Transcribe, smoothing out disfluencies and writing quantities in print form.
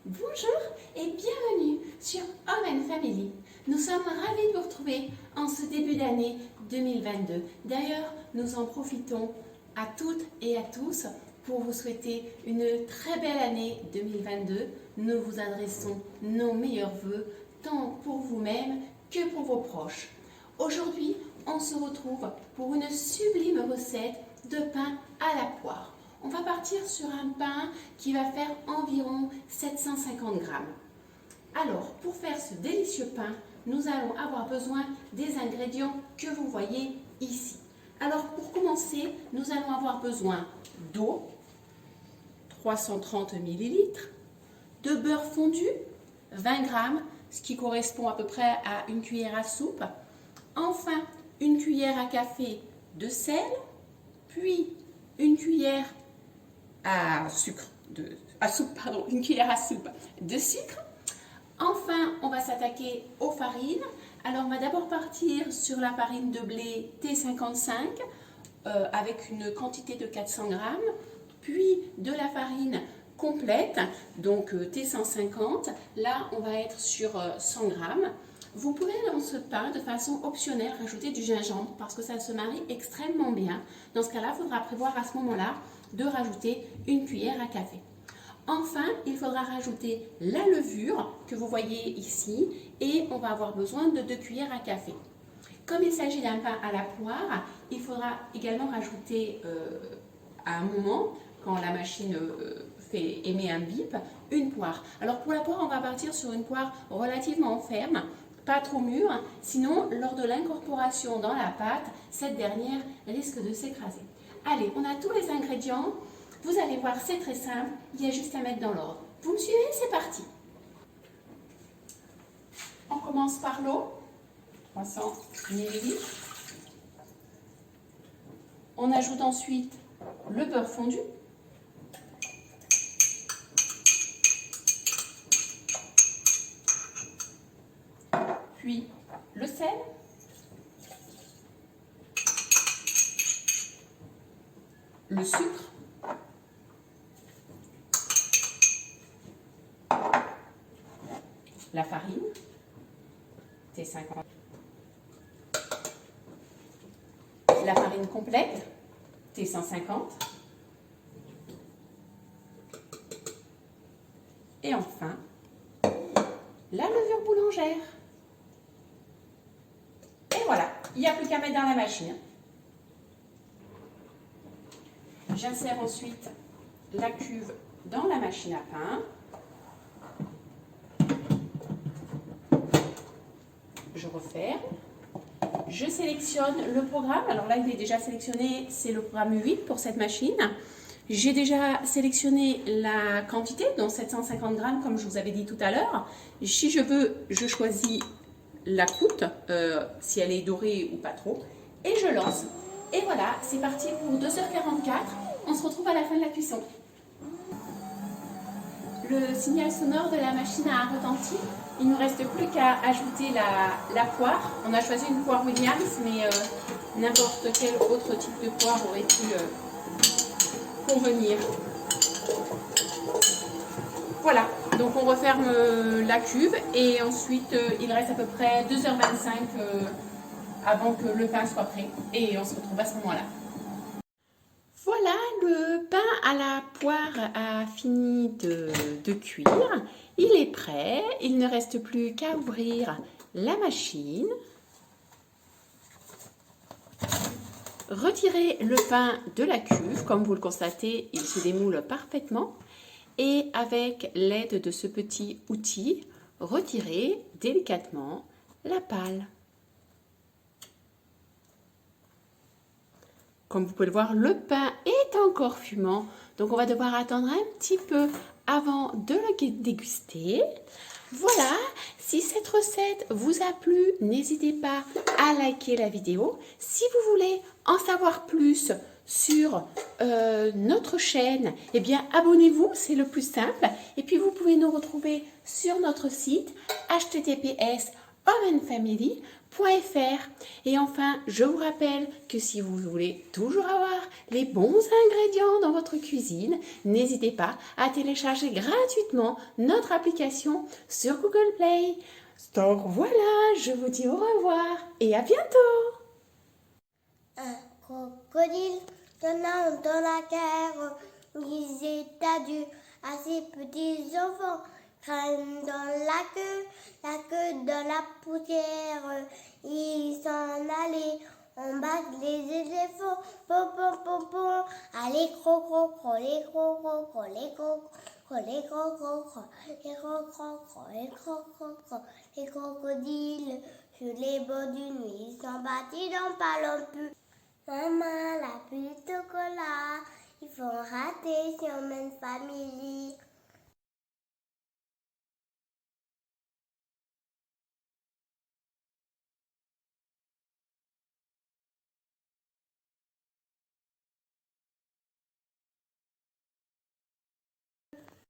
Bonjour et bienvenue sur Home & Family. Nous sommes ravis de vous retrouver en ce début d'année 2022. D'ailleurs, nous en profitons à toutes et à tous pour vous souhaiter une très belle année 2022. Nous vous adressons nos meilleurs vœux, tant pour vous-même que pour vos proches. Aujourd'hui, on se retrouve pour une sublime recette de pain à la poire. On va partir sur un pain qui va faire environ 750 grammes. Alors, pour faire ce délicieux pain, nous allons avoir besoin des ingrédients que vous voyez ici. Alors, pour commencer, nous allons avoir besoin d'eau, 330 ml, de beurre fondu, 20 grammes, ce qui correspond à peu près à une cuillère à soupe. Enfin, une cuillère à café de sel, puis une cuillère une cuillère à soupe de sucre. Enfin, on va s'attaquer aux farines. Alors, on va d'abord partir sur la farine de blé T55 avec une quantité de 400 grammes, puis de la farine complète, donc T150. Là, on va être sur 100 grammes. Vous pouvez dans ce pain, de façon optionnelle, rajouter du gingembre parce que ça se marie extrêmement bien. Dans ce cas-là, il faudra prévoir à ce moment-là de rajouter une cuillère à café. Enfin, il faudra rajouter la levure que vous voyez ici et on va avoir besoin de 2 cuillères à café. Comme il s'agit d'un pain à la poire, il faudra également rajouter à un moment, quand la machine émet un bip, une poire. Alors pour la poire, on va partir sur une poire relativement ferme, pas trop mûre, sinon lors de l'incorporation dans la pâte, cette dernière risque de s'écraser. Allez, on a tous les ingrédients. Vous allez voir, c'est très simple. Il y a juste à mettre dans l'ordre. Vous me suivez? C'est parti. On commence par l'eau, 300 ml. On ajoute ensuite le beurre fondu. Puis le sel. Le sucre, la farine, T50, la farine complète, T150, et enfin, la levure boulangère. Et voilà, il n'y a plus qu'à mettre dans la machine. J'insère ensuite la cuve dans la machine à pain. Je referme. Je sélectionne le programme. Alors là, il est déjà sélectionné, c'est le programme 8 pour cette machine. J'ai déjà sélectionné la quantité, donc 750 grammes, comme je vous avais dit tout à l'heure. Si je veux, je choisis la croûte, si elle est dorée ou pas trop, et je lance. Et voilà, c'est parti pour 2h44. On se retrouve à la fin de la cuisson. Le signal sonore de la machine a retenti. Il ne nous reste plus qu'à ajouter la poire. On a choisi une poire Williams, mais n'importe quel autre type de poire aurait pu convenir. Voilà, donc on referme la cuve et ensuite il reste à peu près 2h25 avant que le pain soit prêt. Et on se retrouve à ce moment-là. Voilà, le pain à la poire a fini de cuire. Il est prêt. Il ne reste plus qu'à ouvrir la machine. Retirer le pain de la cuve. Comme vous le constatez, il se démoule parfaitement. Et avec l'aide de ce petit outil, retirer délicatement la pâle. Comme vous pouvez le voir, le pain est encore fumant, donc on va devoir attendre un petit peu avant de le déguster. Voilà, si cette recette vous a plu, n'hésitez pas à liker la vidéo. Si vous voulez en savoir plus sur notre chaîne, eh bien abonnez-vous, c'est le plus simple. Et puis vous pouvez nous retrouver sur notre site https homeandfamily.fr. Et enfin, je vous rappelle que si vous voulez toujours avoir les bons ingrédients dans votre cuisine, n'hésitez pas à télécharger gratuitement notre application sur Google Play. Donc voilà, je vous dis au revoir et à bientôt. Un crocodile tenant dans la guerre disait adieu à ses petits enfants. Crâne dans la queue dans la poussière. Ils s'en allaient, on bat les éléphants. Pom pom pom pom, allez cro cro cro, les cro cro cro, les cro cro, les cro cro cro, les cro cro cro, les cro cro cro, les crocodiles sur les bords du nuit s'en battent, n'en parlons plus. Maman, la pluie de chocolat, ils font rater sur Home and Family.